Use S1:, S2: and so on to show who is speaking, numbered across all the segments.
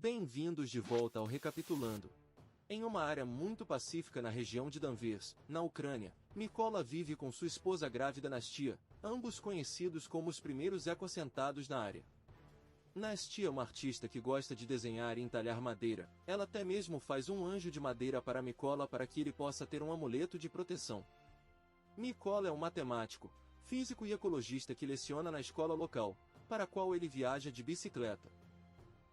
S1: Bem-vindos de volta ao Recapitulando. Em uma área muito pacífica na região de Danvers, na Ucrânia, Mykola vive com sua esposa grávida Nastia, ambos conhecidos como os primeiros eco-assentados na área. Nastia é uma artista que gosta de desenhar e entalhar madeira. Ela até mesmo faz um anjo de madeira para Mykola para que ele possa ter um amuleto de proteção. Mykola é um matemático, físico e ecologista que leciona na escola local, para a qual ele viaja de bicicleta.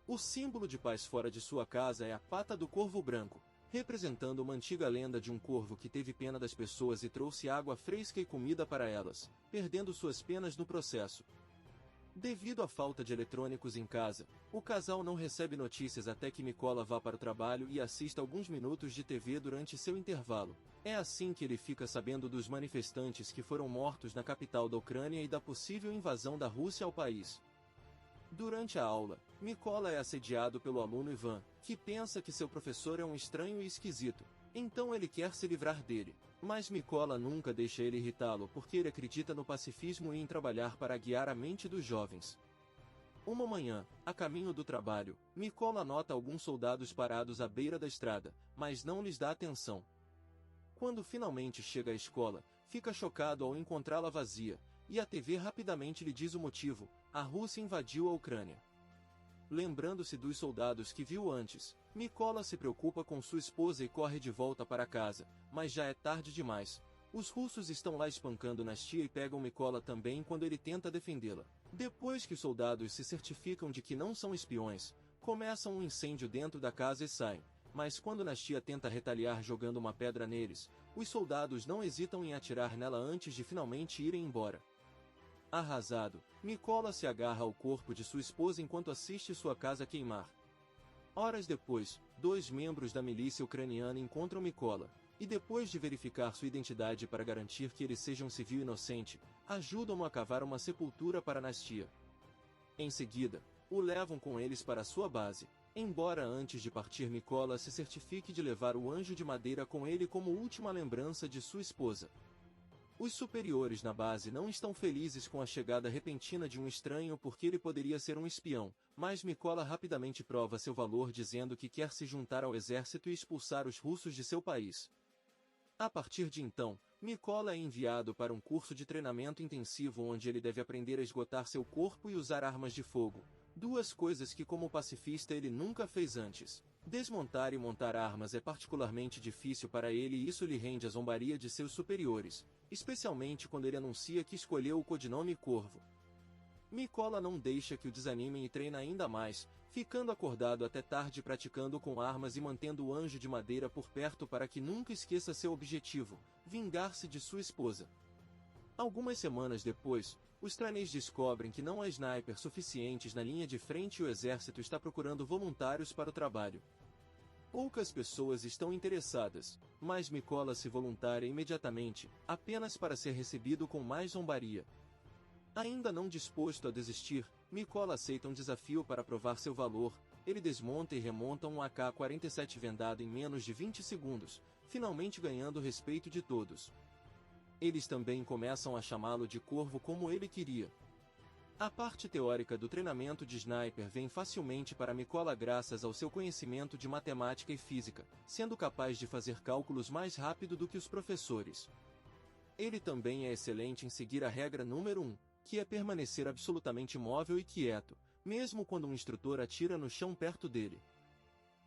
S1: O símbolo de paz fora de sua casa é a pata do corvo branco, representando uma antiga lenda de um corvo que teve pena das pessoas e trouxe água fresca e comida para elas, perdendo suas penas no processo. Devido à falta de eletrônicos em casa, o casal não recebe notícias até que Mykola vá para o trabalho e assista alguns minutos de TV durante seu intervalo. É assim que ele fica sabendo dos manifestantes que foram mortos na capital da Ucrânia e da possível invasão da Rússia ao país. Durante a aula, Mykola é assediado pelo aluno Ivan, que pensa que seu professor é um estranho e esquisito. Então ele quer se livrar dele. Mas Mykola nunca deixa ele irritá-lo porque ele acredita no pacifismo e em trabalhar para guiar a mente dos jovens. Uma manhã, a caminho do trabalho, Mykola nota alguns soldados parados à beira da estrada, mas não lhes dá atenção. Quando finalmente chega à escola, fica chocado ao encontrá-la vazia, e a TV rapidamente lhe diz o motivo: a Rússia invadiu a Ucrânia. Lembrando-se dos soldados que viu antes, Mykola se preocupa com sua esposa e corre de volta para casa, mas já é tarde demais. Os russos estão lá espancando Nastia e pegam Mykola também quando ele tenta defendê-la. Depois que os soldados se certificam de que não são espiões, começam um incêndio dentro da casa e saem. Mas quando Nastia tenta retaliar jogando uma pedra neles, os soldados não hesitam em atirar nela antes de finalmente irem embora. Arrasado, Mykola se agarra ao corpo de sua esposa enquanto assiste sua casa queimar. Horas depois, dois membros da milícia ucraniana encontram Mykola, e depois de verificar sua identidade para garantir que ele seja um civil inocente, ajudam-no a cavar uma sepultura para Nastia. Em seguida, o levam com eles para sua base, embora antes de partir Mykola se certifique de levar o anjo de madeira com ele como última lembrança de sua esposa. Os superiores na base não estão felizes com a chegada repentina de um estranho porque ele poderia ser um espião, mas Mykola rapidamente prova seu valor dizendo que quer se juntar ao exército e expulsar os russos de seu país. A partir de então, Mykola é enviado para um curso de treinamento intensivo onde ele deve aprender a esgotar seu corpo e usar armas de fogo, duas coisas que como pacifista ele nunca fez antes. Desmontar e montar armas é particularmente difícil para ele e isso lhe rende a zombaria de seus superiores, especialmente quando ele anuncia que escolheu o codinome Corvo. Mykola não deixa que o desanimem e treina ainda mais, ficando acordado até tarde praticando com armas e mantendo o anjo de madeira por perto para que nunca esqueça seu objetivo: vingar-se de sua esposa. Algumas semanas depois, os trainees descobrem que não há snipers suficientes na linha de frente e o exército está procurando voluntários para o trabalho. Poucas pessoas estão interessadas, mas Mykola se voluntaria imediatamente, apenas para ser recebido com mais zombaria. Ainda não disposto a desistir, Mykola aceita um desafio para provar seu valor. Ele desmonta e remonta um AK-47 vendado em menos de 20 segundos, finalmente ganhando o respeito de todos. Eles também começam a chamá-lo de Corvo como ele queria. A parte teórica do treinamento de sniper vem facilmente para Mykola graças ao seu conhecimento de matemática e física, sendo capaz de fazer cálculos mais rápido do que os professores. Ele também é excelente em seguir a regra número 1, que é permanecer absolutamente imóvel e quieto, mesmo quando um instrutor atira no chão perto dele.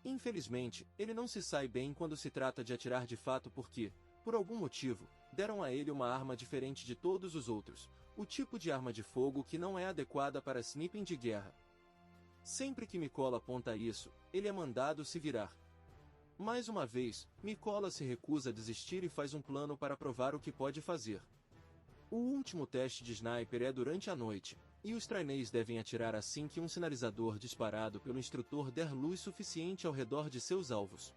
S1: Infelizmente, ele não se sai bem quando se trata de atirar de fato porque, por algum motivo, deram a ele uma arma diferente de todos os outros, o tipo de arma de fogo que não é adequada para sniping de guerra. Sempre que Mykola aponta isso, ele é mandado se virar. Mais uma vez, Mykola se recusa a desistir e faz um plano para provar o que pode fazer. O último teste de sniper é durante a noite, e os trainees devem atirar assim que um sinalizador disparado pelo instrutor der luz suficiente ao redor de seus alvos.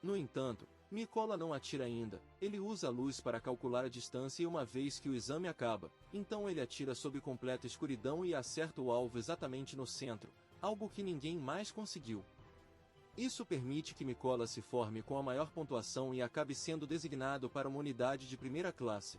S1: No entanto, Mykola não atira ainda, ele usa a luz para calcular a distância e uma vez que o exame acaba, então ele atira sob completa escuridão e acerta o alvo exatamente no centro, algo que ninguém mais conseguiu. Isso permite que Mykola se forme com a maior pontuação e acabe sendo designado para uma unidade de primeira classe.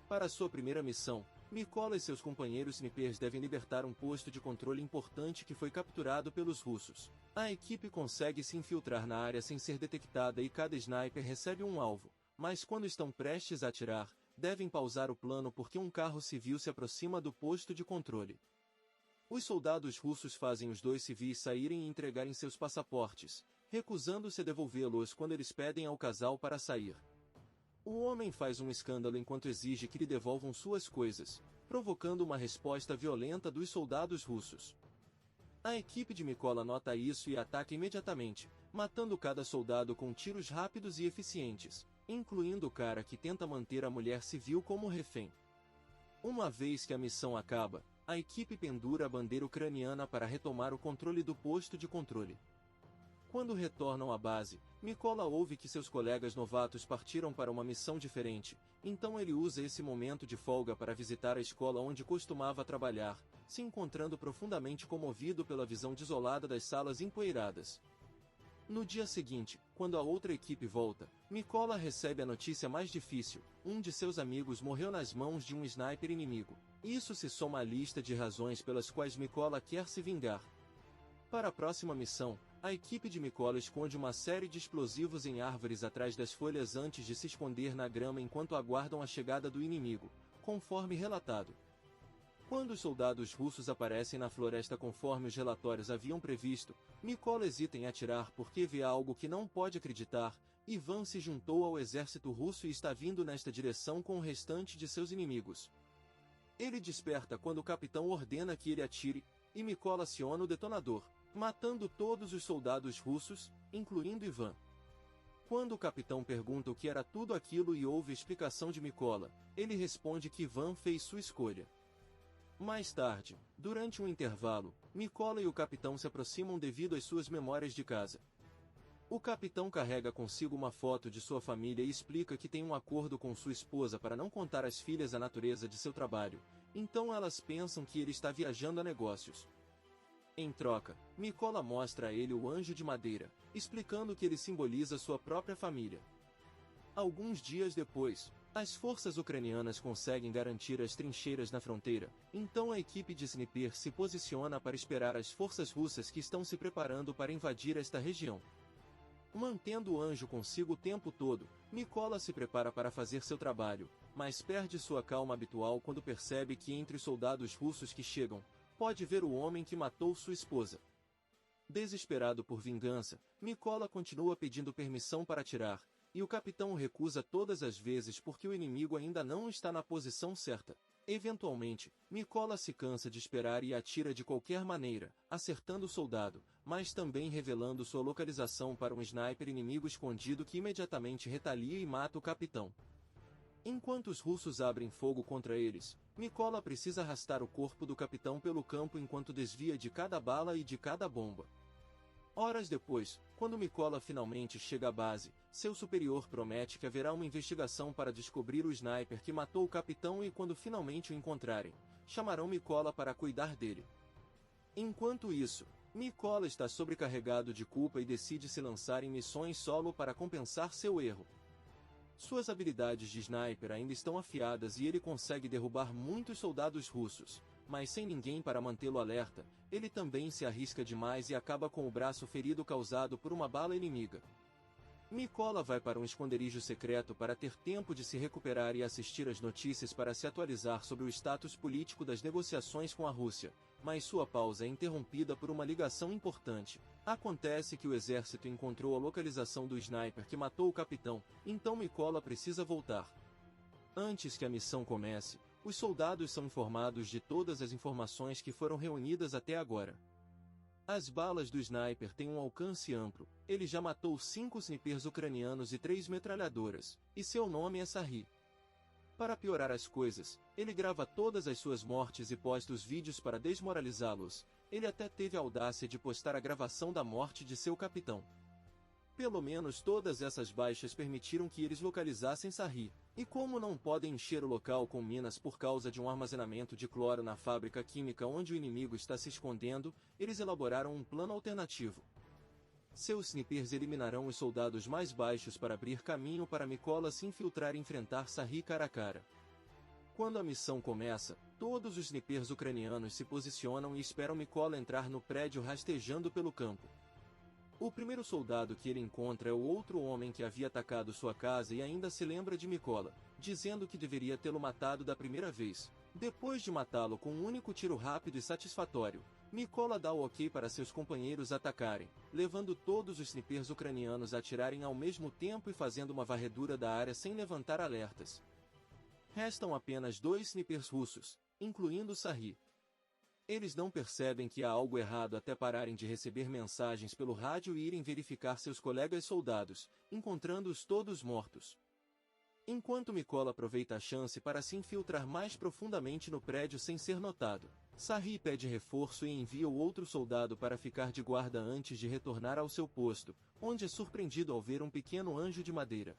S1: Para sua primeira missão, Mikola e seus companheiros snipers devem libertar um posto de controle importante que foi capturado pelos russos. A equipe consegue se infiltrar na área sem ser detectada e cada sniper recebe um alvo, mas quando estão prestes a atirar, devem pausar o plano porque um carro civil se aproxima do posto de controle. Os soldados russos fazem os dois civis saírem e entregarem seus passaportes, recusando-se a devolvê-los quando eles pedem ao casal para sair. O homem faz um escândalo enquanto exige que lhe devolvam suas coisas, provocando uma resposta violenta dos soldados russos. A equipe de Mikola nota isso e ataca imediatamente, matando cada soldado com tiros rápidos e eficientes, incluindo o cara que tenta manter a mulher civil como refém. Uma vez que a missão acaba, a equipe pendura a bandeira ucraniana para retomar o controle do posto de controle. Quando retornam à base, Mikola ouve que seus colegas novatos partiram para uma missão diferente, então ele usa esse momento de folga para visitar a escola onde costumava trabalhar, se encontrando profundamente comovido pela visão desolada das salas empoeiradas. No dia seguinte, quando a outra equipe volta, Mikola recebe a notícia mais difícil: um de seus amigos morreu nas mãos de um sniper inimigo. Isso se soma à lista de razões pelas quais Mikola quer se vingar. Para a próxima missão, a equipe de Mikola esconde uma série de explosivos em árvores atrás das folhas antes de se esconder na grama enquanto aguardam a chegada do inimigo, conforme relatado. Quando os soldados russos aparecem na floresta conforme os relatórios haviam previsto, Mikola hesita em atirar porque vê algo que não pode acreditar: Ivan se juntou ao exército russo e está vindo nesta direção com o restante de seus inimigos. Ele desperta quando o capitão ordena que ele atire, e Mikola aciona o detonador, matando todos os soldados russos, incluindo Ivan. Quando o capitão pergunta o que era tudo aquilo e ouve a explicação de Mikola, ele responde que Ivan fez sua escolha. Mais tarde, durante um intervalo, Mikola e o capitão se aproximam devido às suas memórias de casa. O capitão carrega consigo uma foto de sua família e explica que tem um acordo com sua esposa para não contar às filhas a natureza de seu trabalho, então elas pensam que ele está viajando a negócios. Em troca, Mikola mostra a ele o anjo de madeira, explicando que ele simboliza sua própria família. Alguns dias depois, as forças ucranianas conseguem garantir as trincheiras na fronteira, então a equipe de sniper se posiciona para esperar as forças russas que estão se preparando para invadir esta região. Mantendo o anjo consigo o tempo todo, Mikola se prepara para fazer seu trabalho, mas perde sua calma habitual quando percebe que entre os soldados russos que chegam, pode ver o homem que matou sua esposa. Desesperado por vingança, Mikola continua pedindo permissão para atirar, e o capitão o recusa todas as vezes porque o inimigo ainda não está na posição certa. Eventualmente, Mikola se cansa de esperar e atira de qualquer maneira, acertando o soldado, mas também revelando sua localização para um sniper inimigo escondido que imediatamente retalia e mata o capitão. Enquanto os russos abrem fogo contra eles, Mikola precisa arrastar o corpo do capitão pelo campo enquanto desvia de cada bala e de cada bomba. Horas depois, quando Mikola finalmente chega à base, seu superior promete que haverá uma investigação para descobrir o sniper que matou o capitão e quando finalmente o encontrarem, chamarão Mikola para cuidar dele. Enquanto isso, Mikola está sobrecarregado de culpa e decide se lançar em missões solo para compensar seu erro. Suas habilidades de sniper ainda estão afiadas e ele consegue derrubar muitos soldados russos, mas sem ninguém para mantê-lo alerta, ele também se arrisca demais e acaba com o braço ferido causado por uma bala inimiga. Mikola vai para um esconderijo secreto para ter tempo de se recuperar e assistir às notícias para se atualizar sobre o status político das negociações com a Rússia, mas sua pausa é interrompida por uma ligação importante. Acontece que o exército encontrou a localização do sniper que matou o capitão, então Mikola precisa voltar. Antes que a missão comece, os soldados são informados de todas as informações que foram reunidas até agora. As balas do sniper têm um alcance amplo, ele já matou 5 snipers ucranianos e 3 metralhadoras, e seu nome é Sarri. Para piorar as coisas, ele grava todas as suas mortes e posta os vídeos para desmoralizá-los. Ele até teve a audácia de postar a gravação da morte de seu capitão. Pelo menos todas essas baixas permitiram que eles localizassem Sarri, e como não podem encher o local com minas por causa de um armazenamento de cloro na fábrica química onde o inimigo está se escondendo, eles elaboraram um plano alternativo. Seus snipers eliminarão os soldados mais baixos para abrir caminho para Mikola se infiltrar e enfrentar Sarri cara a cara. Quando a missão começa, todos os snipers ucranianos se posicionam e esperam Mykola entrar no prédio rastejando pelo campo. O primeiro soldado que ele encontra é o outro homem que havia atacado sua casa e ainda se lembra de Mykola, dizendo que deveria tê-lo matado da primeira vez. Depois de matá-lo com um único tiro rápido e satisfatório, Mykola dá o ok para seus companheiros atacarem, levando todos os snipers ucranianos a atirarem ao mesmo tempo e fazendo uma varredura da área sem levantar alertas. Restam apenas 2 snipers russos, incluindo Sarri. Eles não percebem que há algo errado até pararem de receber mensagens pelo rádio e irem verificar seus colegas soldados, encontrando-os todos mortos. Enquanto Mykola aproveita a chance para se infiltrar mais profundamente no prédio sem ser notado, Sarri pede reforço e envia o outro soldado para ficar de guarda antes de retornar ao seu posto, onde é surpreendido ao ver um pequeno anjo de madeira.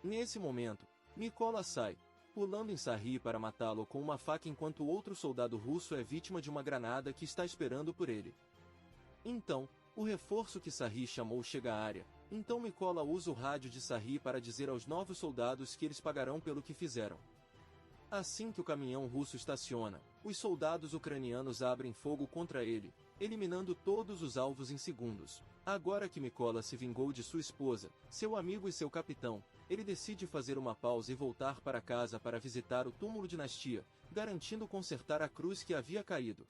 S1: Nesse momento, Mykola sai, pulando em Sarri para matá-lo com uma faca enquanto o outro soldado russo é vítima de uma granada que está esperando por ele. Então, o reforço que Sarri chamou chega à área, então Mykola usa o rádio de Sarri para dizer aos novos soldados que eles pagarão pelo que fizeram. Assim que o caminhão russo estaciona, os soldados ucranianos abrem fogo contra ele, eliminando todos os alvos em segundos. Agora que Mykola se vingou de sua esposa, seu amigo e seu capitão, ele decide fazer uma pausa e voltar para casa para visitar o túmulo de Nastia, garantindo consertar a cruz que havia caído.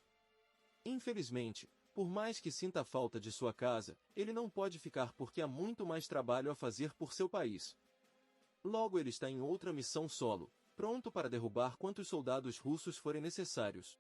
S1: Infelizmente, por mais que sinta falta de sua casa, ele não pode ficar porque há muito mais trabalho a fazer por seu país. Logo ele está em outra missão solo, pronto para derrubar quantos soldados russos forem necessários.